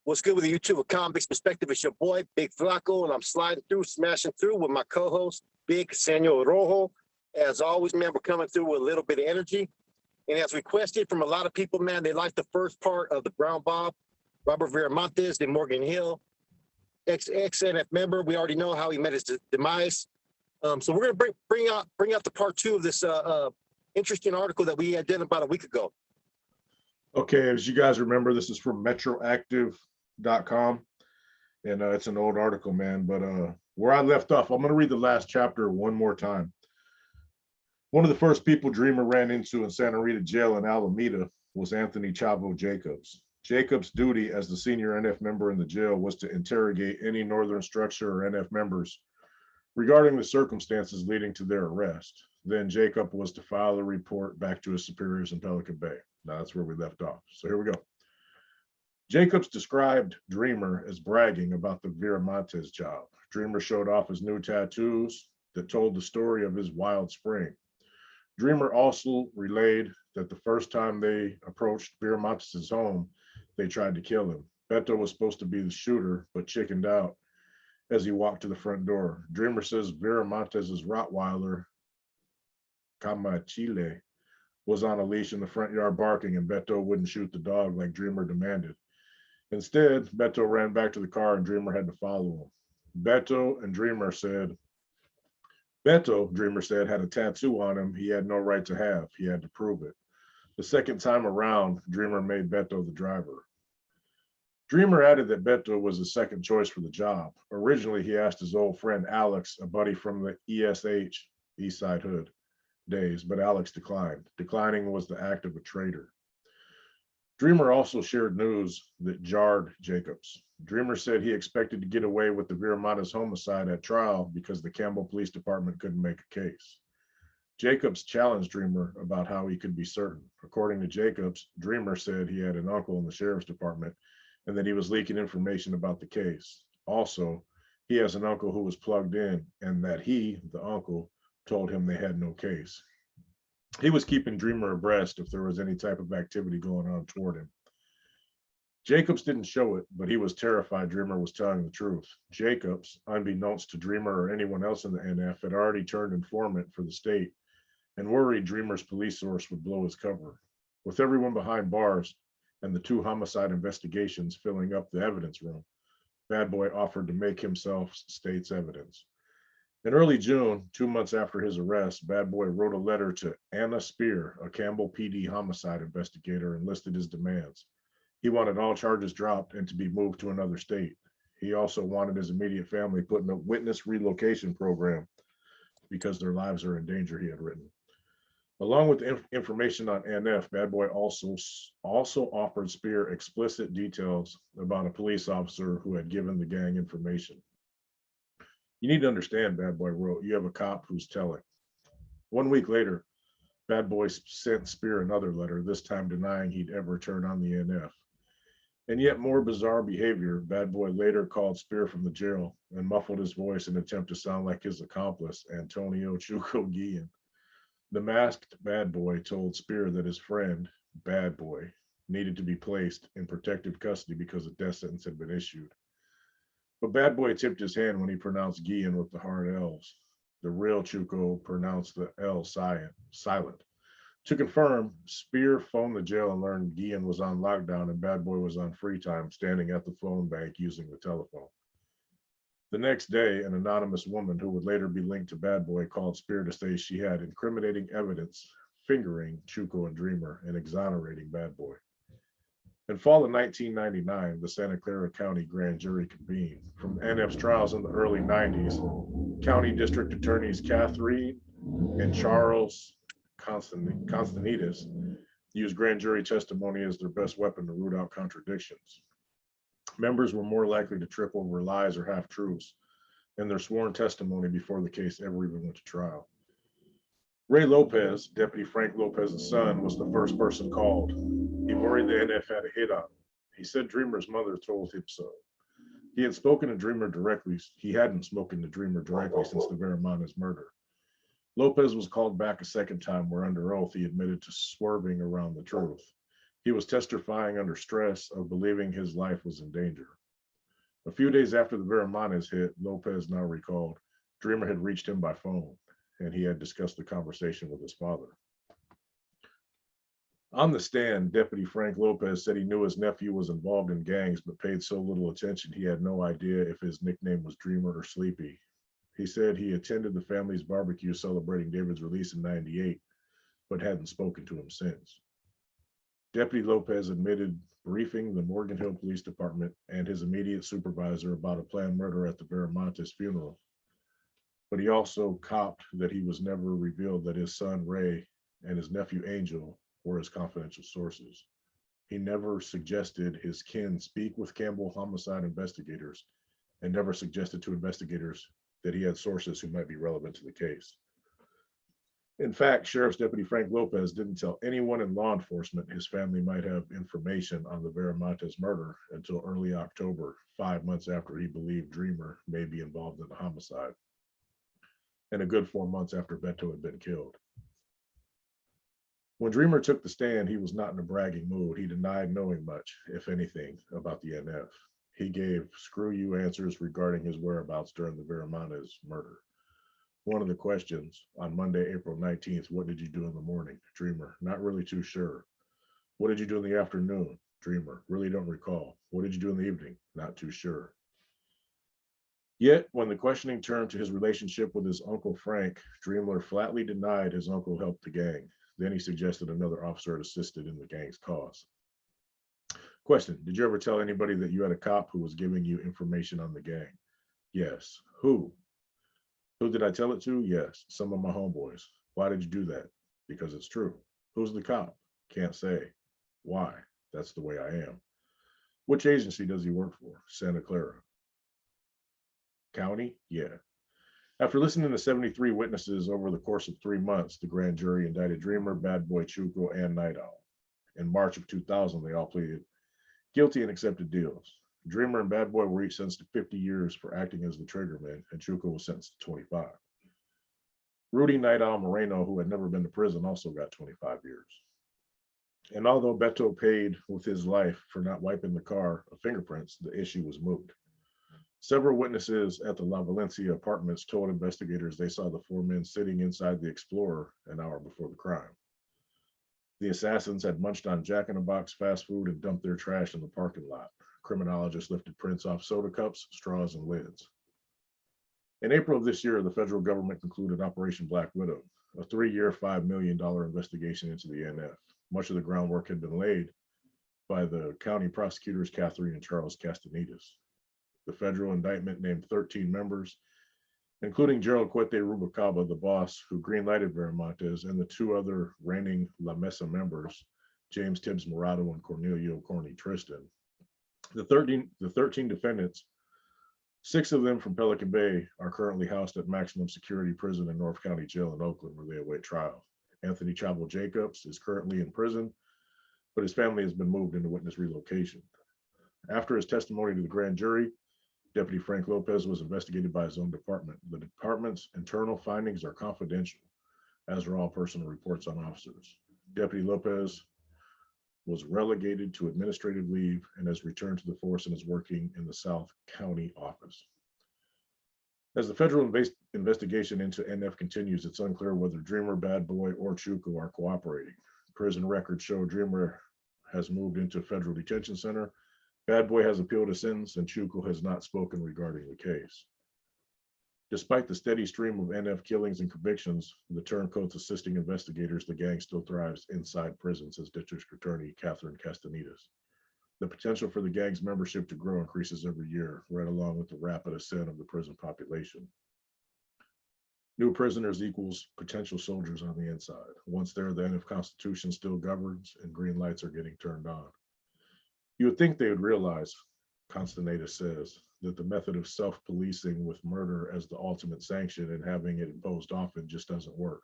What's good with the YouTube of Convicts Perspective? It's your boy, Big Flaco, and I'm sliding through, smashing through with my co-host, Big Samuel Rojo. As always, man, we're coming through with a little bit of energy. And as requested from a lot of people, man, they like the first part of the Brown Bob, Robert Viramontes, then Morgan Hill, ex-NF member. We already know how he met his demise. So we're going to bring out the part two of this interesting article that we did about a week ago. Okay, as you guys remember, this is from metroactive.com, and it's an old article, man, but where I left off, I'm going to read the last chapter one more time. One of the first people Dreamer ran into in Santa Rita jail in Alameda was Anthony Chavo Jacobs. Jacobs' duty as the senior NF member in the jail was to interrogate any Northern Structure or NF members regarding the circumstances leading to their arrest. Then Jacob was to file a report back to his superiors in Pelican Bay. Now that's where we left off. So here we go. Jacobs described Dreamer as bragging about the Viramontes job. Dreamer showed off his new tattoos that told the story of his wild spring. Dreamer also relayed that the first time they approached Viramontes' home, they tried to kill him. Beto was supposed to be the shooter, but chickened out as he walked to the front door. Dreamer says Viramontes' Rottweiler, Camachile, was on a leash in the front yard barking, and Beto wouldn't shoot the dog like Dreamer demanded. Instead, Beto ran back to the car and Dreamer had to follow him. Dreamer said, had a tattoo on him he had no right to have. He had to prove it. The second time around, Dreamer made Beto the driver. Dreamer added that Beto was his second choice for the job. Originally, he asked his old friend Alex, a buddy from the ESH, Eastside Hood, days, but Alex declined. Declining was the act of a traitor. Dreamer also shared news that jarred Jacobs. Dreamer said he expected to get away with the Viramontes homicide at trial because the Campbell Police Department couldn't make a case. Jacobs challenged Dreamer about how he could be certain. According to Jacobs, Dreamer said he had an uncle in the sheriff's department and that he was leaking information about the case. Also, he has an uncle who was plugged in and that he, the uncle, told him they had no case. He was keeping Dreamer abreast if there was any type of activity going on toward him. Jacobs didn't show it, but he was terrified Dreamer was telling the truth. Jacobs, unbeknownst to Dreamer or anyone else in the NF, had already turned informant for the state and worried Dreamer's police source would blow his cover. With everyone behind bars and the 2 homicide investigations filling up the evidence room, Bad Boy offered to make himself state's evidence. In early June, 2 months after his arrest, Bad Boy wrote a letter to Anna Spear, a Campbell PD homicide investigator, and listed his demands. He wanted all charges dropped and to be moved to another state. He also wanted his immediate family put in a witness relocation program because their lives are in danger, he had written. Along with information on NF, Bad Boy also offered Spear explicit details about a police officer who had given the gang information. You need to understand, Bad Boy wrote, you have a cop who's telling. 1 week later, Bad Boy sent Spear another letter, this time denying he'd ever turn on the NF. And yet more bizarre behavior, Bad Boy later called Spear from the jail and muffled his voice in an attempt to sound like his accomplice, Antonio Chuco Guillen. The masked Bad Boy told Spear that his friend, Bad Boy, needed to be placed in protective custody because a death sentence had been issued. But Bad Boy tipped his hand when he pronounced Guillen with the hard L's. The real Chuco pronounced the L silent. To confirm, Spear phoned the jail and learned Guillen was on lockdown and Bad Boy was on free time standing at the phone bank using the telephone. The next day, an anonymous woman who would later be linked to Bad Boy called Spear to say she had incriminating evidence fingering Chuco and Dreamer and exonerating Bad Boy. In fall of 1999, the Santa Clara County grand jury convened. From NF's trials in the early 90s, county district attorneys Catherine and Charles Constantinides used grand jury testimony as their best weapon to root out contradictions. Members were more likely to trip over lies or half-truths in their sworn testimony before the case ever even went to trial. Ray Lopez, Deputy Frank Lopez's son, was the first person called. He worried the NF had a hit on him. He said Dreamer's mother told him so. He hadn't spoken to Dreamer directly since the Viramontes murder. Lopez was called back a second time where under oath he admitted to swerving around the truth. He was testifying under stress of believing his life was in danger. A few days after the Viramontes hit, Lopez now recalled, Dreamer had reached him by phone, and he had discussed the conversation with his father. On the stand, Deputy Frank Lopez said he knew his nephew was involved in gangs, but paid so little attention he had no idea if his nickname was Dreamer or Sleepy. He said he attended the family's barbecue celebrating David's release in '98, but hadn't spoken to him since. Deputy Lopez admitted briefing the Morgan Hill Police Department and his immediate supervisor about a planned murder at the Viramontes funeral, but he also copped that he was never revealed that his son Ray and his nephew Angel were his confidential sources. He never suggested his kin speak with Campbell homicide investigators and never suggested to investigators that he had sources who might be relevant to the case. In fact, Sheriff's Deputy Frank Lopez didn't tell anyone in law enforcement his family might have information on the Viramontes murder until early October, 5 months after he believed Dreamer may be involved in the homicide, and a good 4 months after Beto had been killed. When Dreamer took the stand, he was not in a bragging mood. He denied knowing much, if anything, about the NF. He gave screw you answers regarding his whereabouts during the Viramontes murder. One of the questions on Monday, April 19th, what did you do in the morning? Dreamer, not really too sure. What did you do in the afternoon? Dreamer, really don't recall. What did you do in the evening? Not too sure. Yet, when the questioning turned to his relationship with his Uncle Frank, Dreamer flatly denied his uncle helped the gang. Then he suggested another officer had assisted in the gang's cause. Question, did you ever tell anybody that you had a cop who was giving you information on the gang? Yes. Who? Who did I tell it to? Yes, some of my homeboys. Why did you do that? Because it's true. Who's the cop? Can't say. Why? That's the way I am. Which agency does he work for? Santa Clara. County? Yeah. After listening to 73 witnesses over the course of 3 months, the grand jury indicted Dreamer, Bad Boy Chuco, and Night Owl. In March of 2000, they all pleaded guilty and accepted deals. Dreamer and Bad Boy were each sentenced to 50 years for acting as the triggerman, and Chuco was sentenced to 25. Rudy Night Owl Moreno, who had never been to prison, also got 25 years. And although Beto paid with his life for not wiping the car of fingerprints, the issue was moot. Several witnesses at the La Valencia apartments told investigators they saw the 4 men sitting inside the Explorer an hour before the crime. The assassins had munched on Jack-in-the-Box fast food and dumped their trash in the parking lot. Criminologists lifted prints off soda cups, straws, and lids. In April of this year, the federal government concluded Operation Black Widow, a 3-year, $5 million investigation into the NF. Much of the groundwork had been laid by the county prosecutors, Catherine and Charles Castanedis. The federal indictment named 13 members, including Gerald Cuete Rubalcaba, the boss who greenlighted Viramontes, and the 2 other reigning La Mesa members, James Tibbs Morado and Cornelio Corny Tristan. The 13 defendants, 6 of them from Pelican Bay, are currently housed at maximum security prison in North County Jail in Oakland, where they await trial. Anthony Chavo Jacobs is currently in prison, but his family has been moved into witness relocation. After his testimony to the grand jury, Deputy Frank Lopez was investigated by his own department. The department's internal findings are confidential, as are all personal reports on officers. Deputy Lopez was relegated to administrative leave and has returned to the force and is working in the South County office. As the federal investigation into NF continues, it's unclear whether Dreamer, Bad Boy, or Chuco are cooperating. Prison records show Dreamer has moved into a federal detention center. Bad Boy has appealed a sentence, and Chuco has not spoken regarding the case. Despite the steady stream of NF killings and convictions, the turncoats assisting investigators, the gang still thrives inside prison, says District Attorney Catherine Castanedis. The potential for the gang's membership to grow increases every year, right along with the rapid ascent of the prison population. New prisoners equals potential soldiers on the inside. Once there, the NF Constitution still governs and green lights are getting turned on. You would think they would realize, Castaneda says, that the method of self-policing with murder as the ultimate sanction and having it imposed often just doesn't work.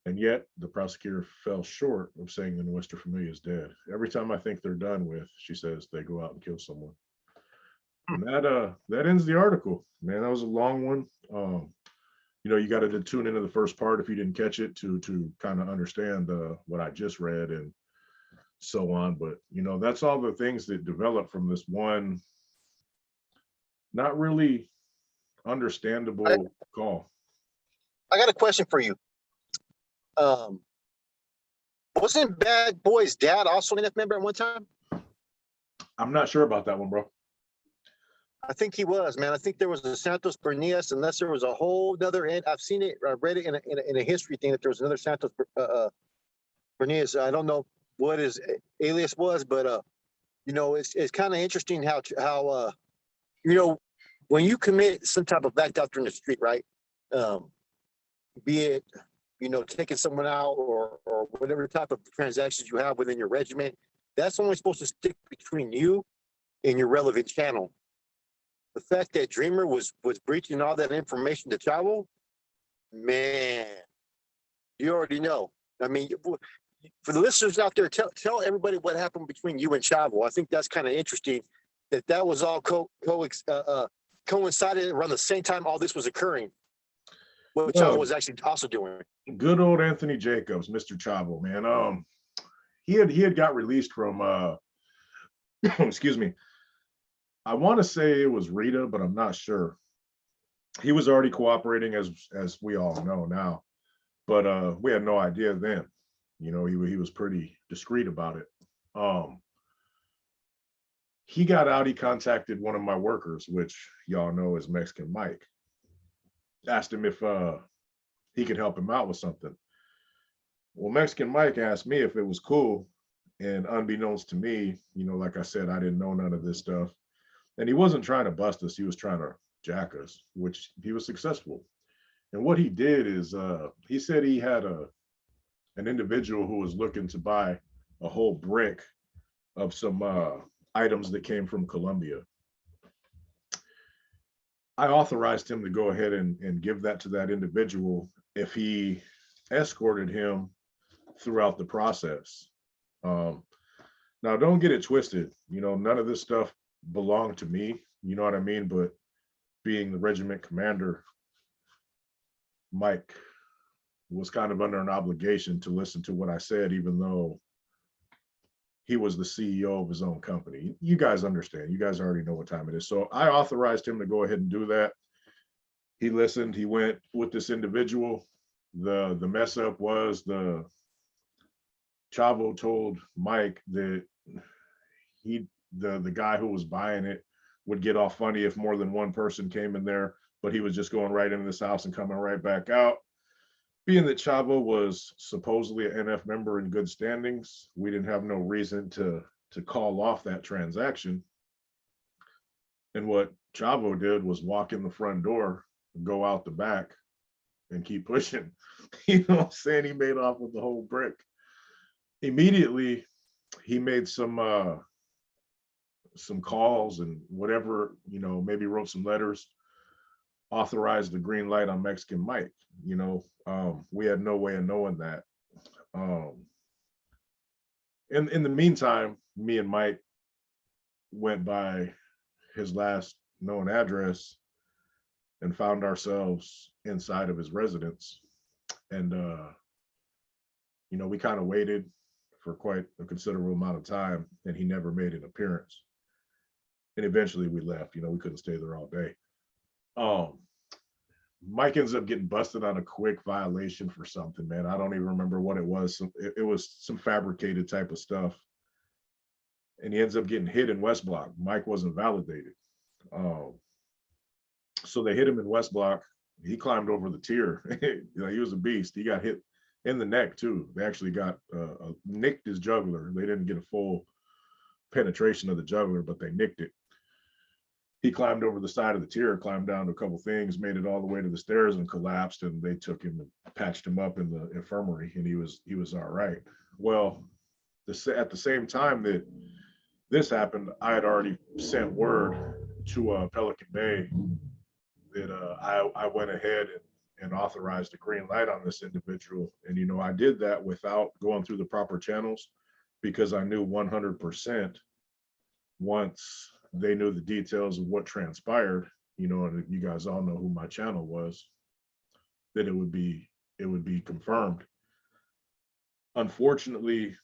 And yet, the prosecutor fell short of saying the Nuestra Familia is dead. Every time I think they're done with, she says, they go out and kill someone. And that ends the article. Man, that was a long one. You got to tune into the first part if you didn't catch it to kind of understand what I just read. And so on. But that's all the things that develop from this one not really I, understandable call. I got a question for you. Um, wasn't Bad Boy's dad also an NF member at one time? I'm not sure about that one, bro. I think he was, man. I think there was a Santos Bernias, unless there was a whole other end. I've seen it, I read it in a history thing that there was another Santos Bernias. I don't know what his alias was, but it's kind of interesting how when you commit some type of act out there in the street, right? Be it taking someone out or whatever type of transactions you have within your regiment, that's only supposed to stick between you and your relevant channel. The fact that Dreamer was breaching all that information to Chavo, man, you already know. I mean, for the listeners out there, tell everybody what happened between you and Chavo. I think that's kind of interesting that was all coincided around the same time all this was occurring. What Chavo was actually also doing. Good old Anthony Jacobs, Mr. Chavo, man. He had got released from excuse me. I want to say it was Rita, but I'm not sure. He was already cooperating, as we all know now, but we had no idea then. He was pretty discreet about it. He got out. He contacted one of my workers, which y'all know is Mexican Mike. Asked him if he could help him out with something. Well, Mexican Mike asked me if it was cool, and unbeknownst to me, like I said, I didn't know none of this stuff. And he wasn't trying to bust us. He was trying to jack us, which he was successful. And what he did is he said he had an individual who was looking to buy a whole brick of some items that came from Colombia. I authorized him to go ahead and give that to that individual if he escorted him throughout the process. Now, don't get it twisted. None of this stuff belonged to me. You know what I mean? But being the regiment commander, Mike was kind of under an obligation to listen to what I said, even though he was the CEO of his own company. You guys understand. You guys already know what time it is. So I authorized him to go ahead and do that. He listened. He went with this individual. The mess up was the Chavo told Mike that the guy who was buying it would get all funny if more than one person came in there, but he was just going right into this house and coming right back out. Being that Chavo was supposedly an NF member in good standings, we didn't have no reason to call off that transaction. And what Chavo did was walk in the front door, go out the back, and keep pushing. You know what I'm saying? He made off with the whole brick. Immediately, he made some calls and whatever, maybe wrote some letters, authorized the green light on Mexican Mike. We had no way of knowing that. In the meantime, me and Mike went by his last known address and found ourselves inside of his residence. And, we kind of waited for quite a considerable amount of time, and he never made an appearance. And eventually we left. We couldn't stay there all day. Mike ends up getting busted on a quick violation for something, man. I don't even remember what it was. It was some fabricated type of stuff. And he ends up getting hit in West Block. Mike wasn't validated. So they hit him in West Block. He climbed over the tier. He was a beast. He got hit in the neck too. They actually got nicked his jugular. They didn't get a full penetration of the jugular, but they nicked it. He climbed over the side of the tier, climbed down to a couple things, made it all the way to the stairs and collapsed, and they took him and patched him up in the infirmary, and he was all right. Well, at the same time that this happened, I had already sent word to Pelican Bay that I went ahead and authorized a green light on this individual. And, I did that without going through the proper channels, because I knew 100% once they knew the details of what transpired, and you guys all know who my channel was, that it would be confirmed. Unfortunately,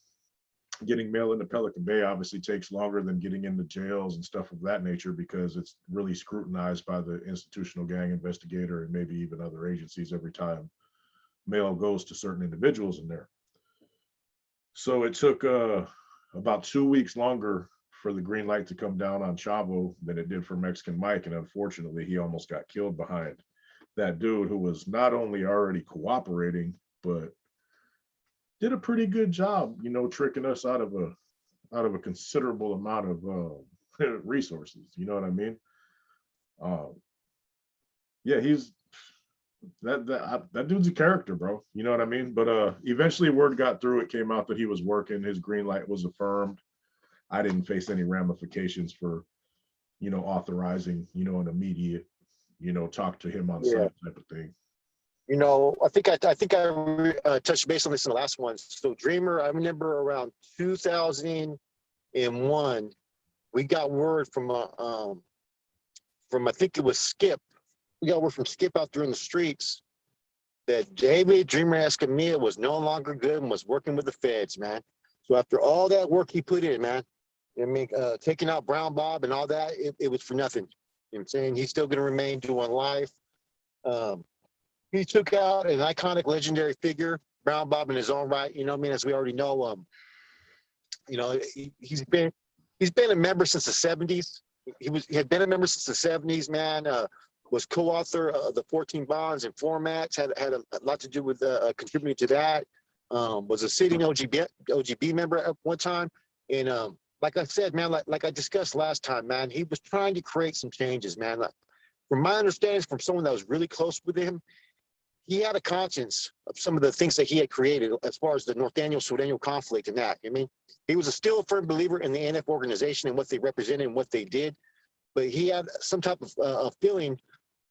getting mail into Pelican Bay obviously takes longer than getting into jails and stuff of that nature because it's really scrutinized by the institutional gang investigator and maybe even other agencies every time mail goes to certain individuals in there. So it took about 2 weeks longer for the green light to come down on Chavo than it did for Mexican Mike. And unfortunately, he almost got killed behind that dude who was not only already cooperating, but did a pretty good job, tricking us out of a considerable amount of resources. You know what I mean? Yeah, he's that dude's a character, bro. You know what I mean? But eventually word got through. It came out that he was working. His green light was affirmed. I didn't face any ramifications for, authorizing, an immediate, talk to him on site type of thing. I think I touched base on this in the last one. So Dreamer, I remember around 2001, we got word from I think it was Skip. We got word from Skip out there in the streets that David Dreamer Escamilla was no longer good and was working with the feds, man. So after all that work he put in, man, taking out Brown Bob and all that, it was for nothing. You know what I'm saying? He's still going to remain doing life. He took out an iconic, legendary figure, Brown Bob, in his own right. As we already know, he's been a member since the 70s. He had been a member since the 70s, man. Was co-author of the 14 bonds and formats. Had a lot to do with contributing to that. Was a sitting OGB member at one time, and like I said, man, like I discussed last time, man, he was trying to create some changes, man. From my understanding, from someone that was really close with him, he had a conscience of some of the things that he had created as far as the Norteño-Sureño conflict and that. He was still a firm believer in the NF organization and what they represented and what they did, but he had some type of feeling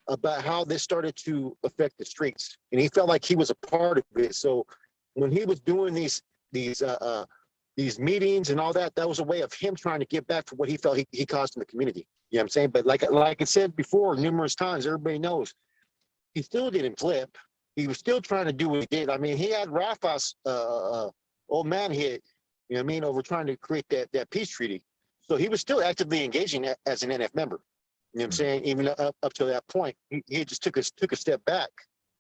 about how this started to affect the streets, and he felt like he was a part of it. So when he was doing these meetings and all that, that was a way of him trying to give back for what he felt he caused in the community. You know what I'm saying? But like I said before, numerous times, everybody knows, he still didn't flip. He was still trying to do what he did. He had Rafa's old man hit, over trying to create that peace treaty. So he was still actively engaging as an NF member. You know what I'm saying? Even up to that point, he just took a step back.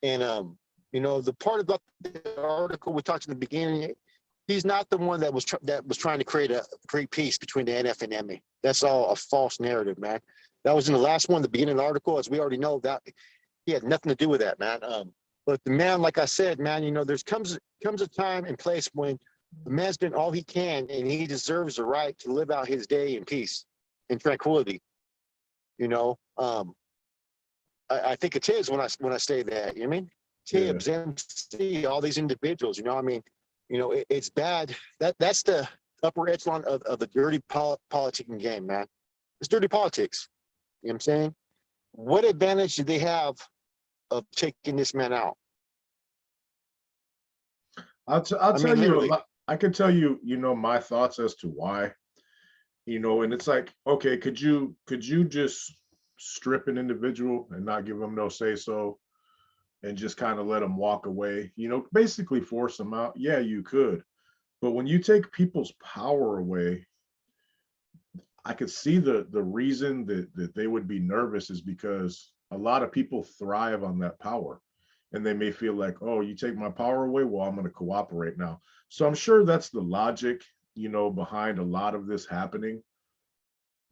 And the part about the article we talked in the beginning, he's not the one that was trying to create peace between the NF and ME. That's all a false narrative, man. That was in the last one, the beginning of the article, as we already know, that he had nothing to do with that, man. But the man, like I said, man, there's comes a time and place when the man's done all he can, and he deserves the right to live out his day in peace and tranquility. I think it's his when I say that. You know what I mean? Tibbs, MC, all these individuals. It's bad. That's the upper echelon of the dirty politicking game, man. It's dirty politics. You know what I'm saying? What advantage do they have of taking this man out? I'll tell you, I can tell you, my thoughts as to why, and it's like, okay, could you just strip an individual and not give them no say so and just kind of let them walk away, basically force them out? Yeah, you could. But when you take people's power away, I could see the reason that they would be nervous is because a lot of people thrive on that power, and they may feel like, oh, you take my power away, well, I'm going to cooperate now. So I'm sure that's the logic, behind a lot of this happening.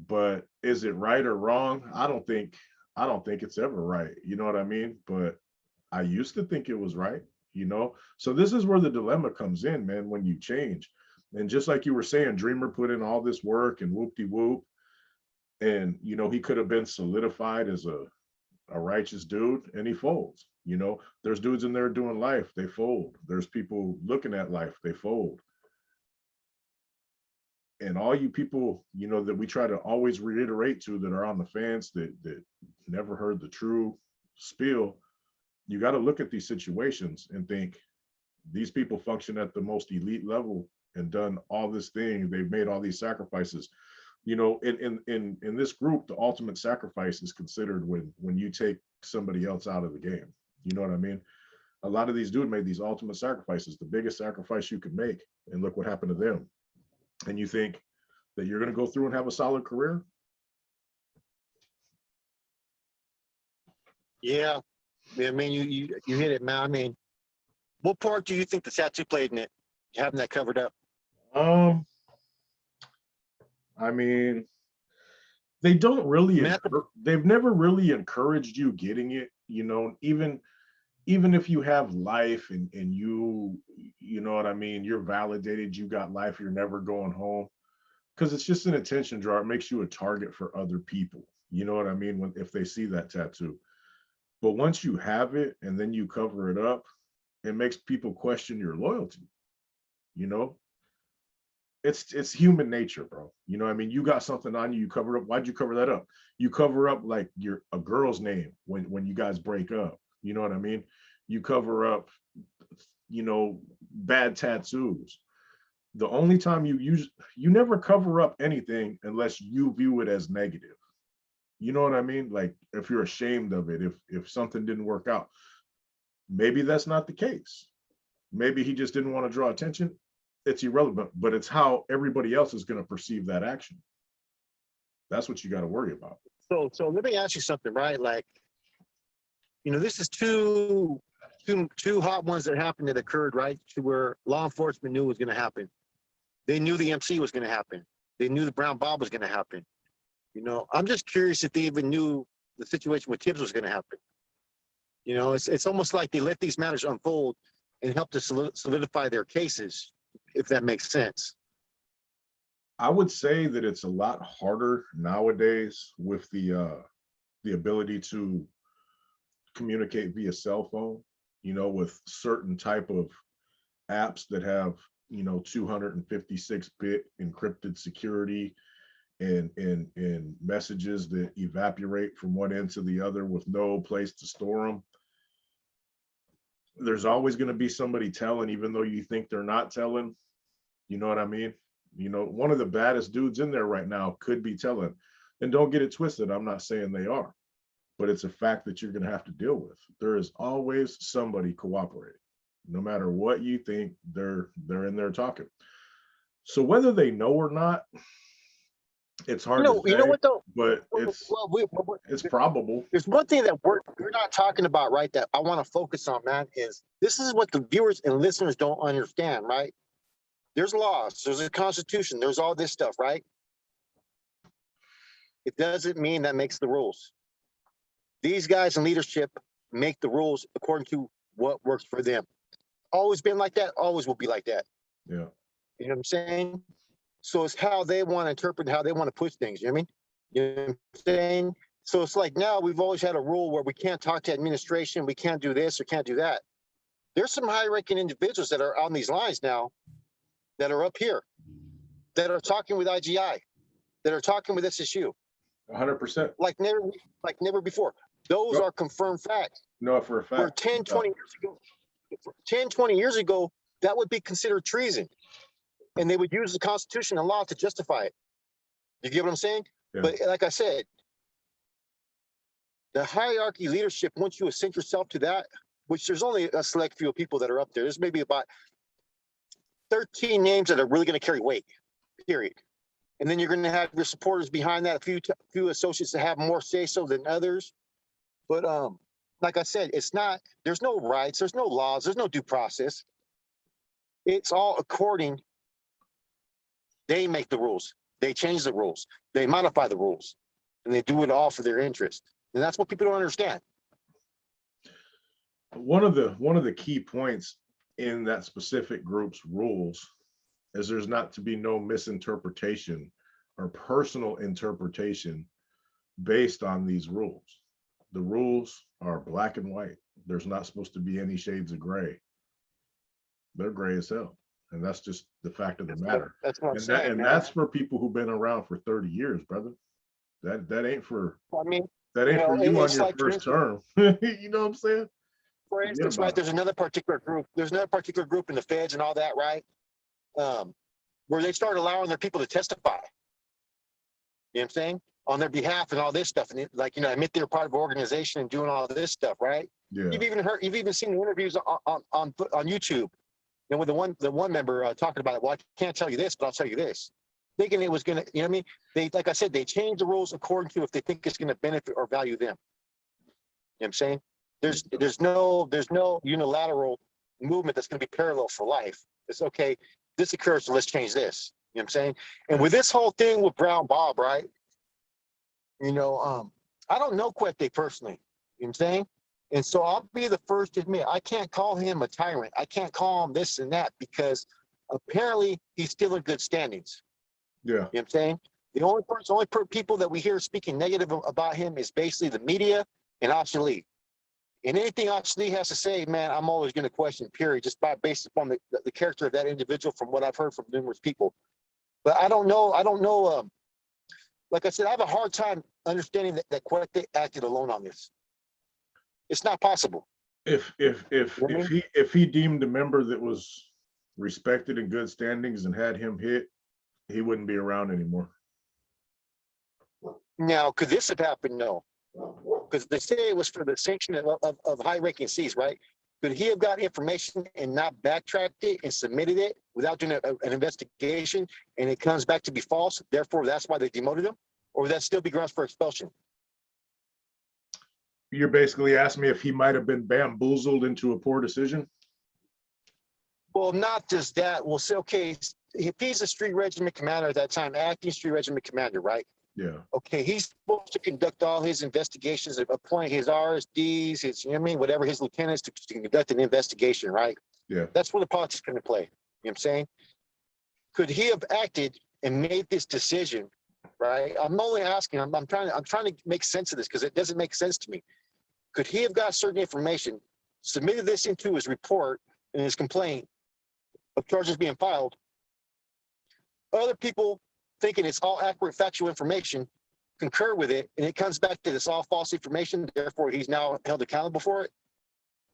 But is it right or wrong? I don't think it's ever right. You know what I mean? But I used to think it was right, So this is where the dilemma comes in, man, when you change. And just like you were saying, Dreamer put in all this work and whoop-de-whoop. And, he could have been solidified as a righteous dude, and he folds. There's dudes in there doing life, they fold. There's people looking at life, they fold. And all you people, that we try to always reiterate to that are on the fence that never heard the true spiel, you got to look at these situations and think, these people function at the most elite level and done all this thing. They've made all these sacrifices. In this group, the ultimate sacrifice is considered when you take somebody else out of the game. You know what I mean? A lot of these dudes made these ultimate sacrifices, the biggest sacrifice you could make, and look what happened to them. and you think that you're going to go through and have a solid career? Yeah. Yeah, I mean, you hit it, man. I mean, what part do you think the tattoo played in it? Having that covered up. Um, I mean, they don't really, Man, they've never really encouraged you getting it, you know, even if you have life and you know what I mean, you're validated, you got life, you're never going home. Because it's just an attention draw. It makes you a target for other people. You know what I mean? When if they see that tattoo. But once you have it and then you cover it up, it makes people question your loyalty. You know, it's human nature, bro. You know what I mean? You got something on you, you cover up. Why'd you cover that up? You cover up like your a girl's name when you guys break up. You know what I mean? You cover up, you know, bad tattoos. The only time you never cover up anything unless you view it as negative. You know what I mean? Like if you're ashamed of it, if something didn't work out, maybe that's not the case. Maybe he just didn't want to draw attention. It's irrelevant, but it's how everybody else is going to perceive that action. That's what you got to worry about. so let me ask you something, right? Like, this is two hot ones that happened that occurred, right? To where law enforcement knew was going to happen. They knew the MC was going to happen. They knew the brown bob was going to happen. I'm just curious if they even knew the situation with Tibbs was going to happen. It's almost like they let these matters unfold and help to solidify their cases, if that makes sense. I would say that it's a lot harder nowadays with the ability to communicate via cell phone, with certain type of apps that have, 256-bit encrypted security and messages that evaporate from one end to the other with no place to store them. There's always going to be somebody telling, even though you think they're not telling. You know what I mean? One of the baddest dudes in there right now could be telling. And don't get it twisted, I'm not saying they are, but it's a fact that you're going to have to deal with. There is always somebody cooperating. No matter what you think, they're in there talking. So whether they know or not, it's hard to say, what though? but it's probable. There's one thing that we're not talking about, right, that I want to focus on, man, is this is what the viewers and listeners don't understand, right? There's laws, there's a constitution, there's all this stuff, right? It doesn't mean that makes the rules. These guys in leadership make the rules according to what works for them. Always been like that, always will be like that. Yeah. You know what I'm saying? So it's how they want to interpret, how they want to push things. You know what I mean? You know what I'm saying? So it's like now we've always had a rule where we can't talk to administration, we can't do this or can't do that. There's some high-ranking individuals that are on these lines now that are up here, that are talking with IGI, that are talking with SSU. 100%. Like never before. Those are confirmed facts. No, for a fact. Where 10, 20 years ago, that would be considered treason. And they would use the Constitution and law to justify it. You get what I'm saying? Yeah. But like I said, the hierarchy leadership, once you ascend yourself to that, which there's only a select few people that are up there. There's maybe about 13 names that are really going to carry weight, period. And then you're going to have your supporters behind that, a few associates that have more say-so than others. But like I said, there's no rights, there's no laws, there's no due process. It's all according. They make the rules. They change the rules. They modify the rules. And they do it all for their interest. And that's what people don't understand. One of the key points in that specific group's rules is there's not to be no misinterpretation or personal interpretation based on these rules. The rules are black and white. There's not supposed to be any shades of gray. They're gray as hell. And that's just the fact of the matter. That's what I'm saying. And that's for people who've been around for 30 years, brother. That ain't for, I mean, that ain't for you on your like first term. You know what I'm saying? For instance, right, there's another particular group in the feds and all that, right? Where they start allowing their people to testify. You know what I'm saying? On their behalf and all this stuff. And admit they're part of an organization and doing all this stuff, right? Yeah. You've even seen the interviews on YouTube then with the one member talking about it, well, I can't tell you this, but I'll tell you this. Thinking it was gonna, you know what I mean? They, like I said, they change the rules according to if they think it's gonna benefit or value them. You know what I'm saying? There's no unilateral movement that's gonna be parallel for life. It's okay, this occurs, so let's change this. You know what I'm saying? And with this whole thing with Brown Bob, right? You know, I don't know Quete personally. You know what I'm saying? And so I'll be the first to admit I can't call him a tyrant. I can't call him this and that because apparently he's still in good standings. Yeah. You know what I'm saying? The only person, people that we hear speaking negative about him is basically the media and Ashley. And anything Ashley has to say, man, I'm always going to question, period, just based upon the character of that individual from what I've heard from numerous people. But I don't know. Like I said, I have a hard time understanding that Quete acted alone on this. It's not possible. If he deemed a member that was respected in good standings and had him hit, he wouldn't be around anymore. Now, could this have happened? No, because they say it was for the sanction of high-ranking Cs, right? Could he have got information and not backtracked it and submitted it without doing an investigation, and it comes back to be false? Therefore, that's why they demoted him, or would that still be grounds for expulsion? You're basically asking me if he might have been bamboozled into a poor decision? Well, not just that. We'll say, okay, if he's a street regiment commander at that time, acting street regiment commander, right? Yeah. Okay, he's supposed to conduct all his investigations, appoint his RSDs, his, you know what I mean, whatever his lieutenants to conduct an investigation, right? Yeah. That's where the politics come into play. You know what I'm saying? Could he have acted and made this decision, right? I'm only asking, I'm trying to make sense of this because it doesn't make sense to me. Could he have got certain information, submitted this into his report and his complaint of charges being filed? Other people thinking it's all accurate, factual information, concur with it, and it comes back to this all false information. Therefore, he's now held accountable for it.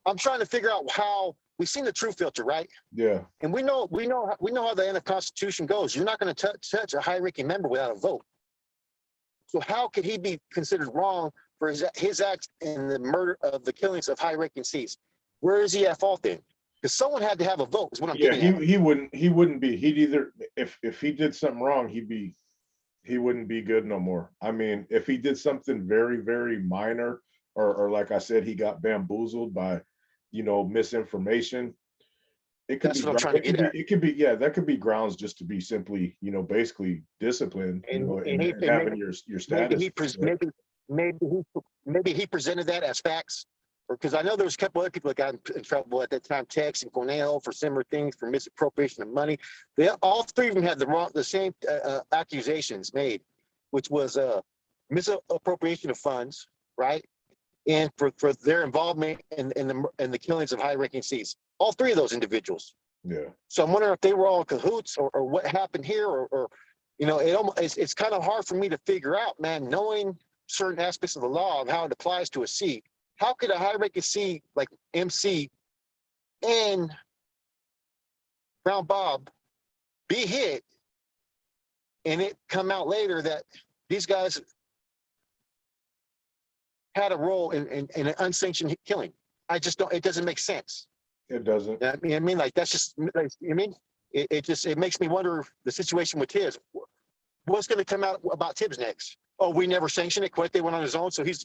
I'm trying to figure out how we've seen the true filter, right? Yeah. And we know how the end of Constitution goes. You're not going to touch a high-ranking member without a vote. So how could he be considered wrong for his acts in the murder of the killings of high-ranking Cs? Where is he at fault then? Because someone had to have a vote. Is what I'm getting at. He wouldn't be. He'd either if he did something wrong, he wouldn't be good no more. I mean, if he did something very, very minor, or like I said, he got bamboozled by, misinformation. That's what I'm trying to get at. It could be, yeah, that could be grounds just to be simply, basically disciplined, and having your status. Maybe he presented that as facts, because I know there was a couple other people that got in trouble at that time, Tex and Cornell, for similar things, for misappropriation of money. All three of them had the same accusations made, which was misappropriation of funds, right? And for their involvement in the killings of high-ranking Cs. All three of those individuals. Yeah. So I'm wondering if they were all in cahoots, or what happened here, or it's kind of hard for me to figure out, man, knowing certain aspects of the law of how it applies to a C. How could a high-ranking C like MC and Brown Bob be hit, and it come out later that these guys had a role in an unsanctioned killing? I just don't. It doesn't make sense. It doesn't. I mean, like that's just. I mean, it makes me wonder the situation with Tibbs. What's going to come out about Tibbs next? Oh, we never sanctioned it. Quite, they went on his own, so he's.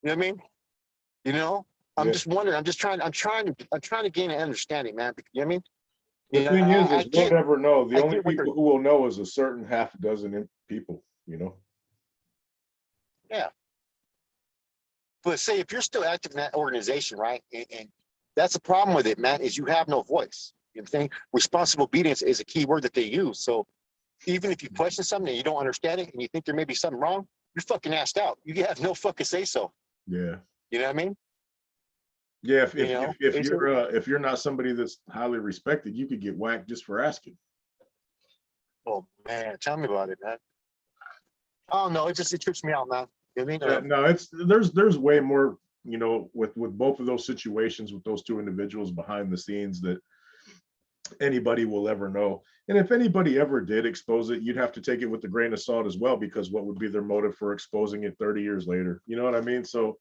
You know what I mean? I'm just wondering. I'm trying to gain an understanding, man. You know what I mean? The thing is we'll never know. The only people who will know is a certain half dozen people. Yeah. But say if you're still active in that organization, right, and that's the problem with it, man, is you have no voice. You know what I'm saying? Responsible obedience is a key word that they use. So even if you question something and you don't understand it and you think there may be something wrong, you're fucking asked out. You have no fucking say so. Yeah. You know what I mean? Yeah. If you're not somebody that's highly respected, you could get whacked just for asking. Oh man, tell me about it, man. Oh no, it trips me out, man. You know what I mean? No, there's way more, with both of those situations with those two individuals behind the scenes that anybody will ever know. And if anybody ever did expose it, you'd have to take it with a grain of salt as well, because what would be their motive for exposing it 30 years later? You know what I mean? So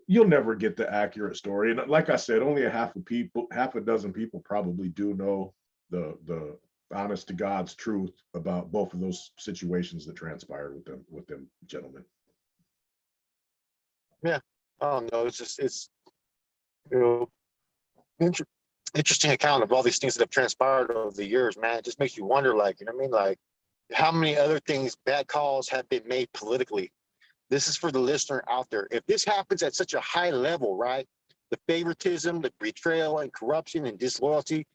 you'll never get the accurate story. And like I said, only half a dozen people probably do know the honest to God's truth about both of those situations that transpired with them gentlemen. Yeah. I don't know. It's just, it's, you know, inter- interesting account of all these things that have transpired over the years, man. It just makes you wonder, like, you know what I mean? Like, how many other things, bad calls have been made politically. This is for the listener out there. If this happens at such a high level, right? The favoritism, the betrayal and corruption and disloyalty,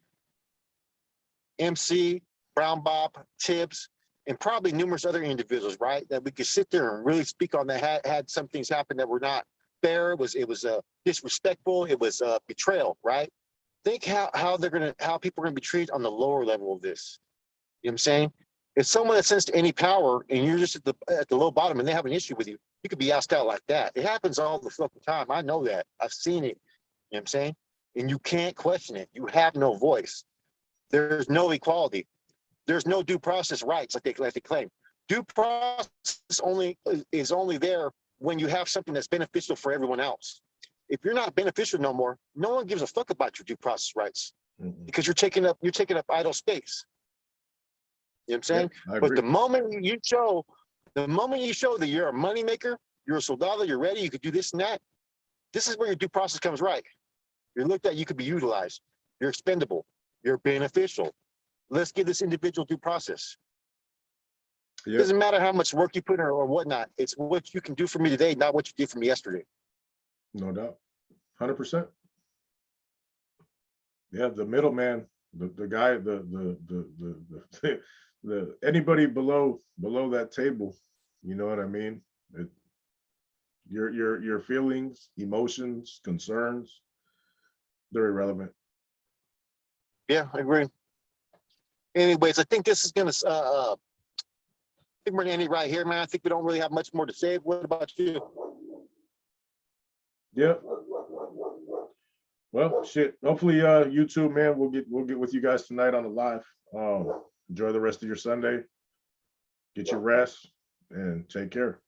MC, Brown Bob, Tibbs, and probably numerous other individuals, right? That we could sit there and really speak on that had some things happen that were not fair. It was disrespectful. It was betrayal, right? Think how people are gonna be treated on the lower level of this. You know what I'm saying? If someone that sends to any power and you're just at the low bottom and they have an issue with you, you could be asked out like that. It happens all the fucking time. I know that. I've seen it. You know what I'm saying? And you can't question it. You have no voice. There's no equality. There's no due process rights like they claim. Due process is only there when you have something that's beneficial for everyone else. If you're not beneficial no more, no one gives a fuck about your due process rights because you're taking up idle space. You know what I'm saying? Yeah, But the moment you show that you're a moneymaker, you're a soldado, you're ready, you could do this and that, this is where your due process comes right. You're looked at, you could be utilized, you're expendable, you're beneficial. Let's give this individual due process. It doesn't matter how much work you put in or whatnot. It's what you can do for me today, not what you did for me yesterday. No doubt. 100%. Yeah, the middleman, the guy, the anybody below that table, you know what I mean? Your feelings, emotions, concerns, they're irrelevant. Yeah, I agree. Anyways, I think this is gonna I think we're gonna end it right here, man. I think we don't really have much more to say. What about you? Yeah. Well, shit. Hopefully, you too, man. We'll get with you guys tonight on the live. Enjoy the rest of your Sunday. Get your rest and take care.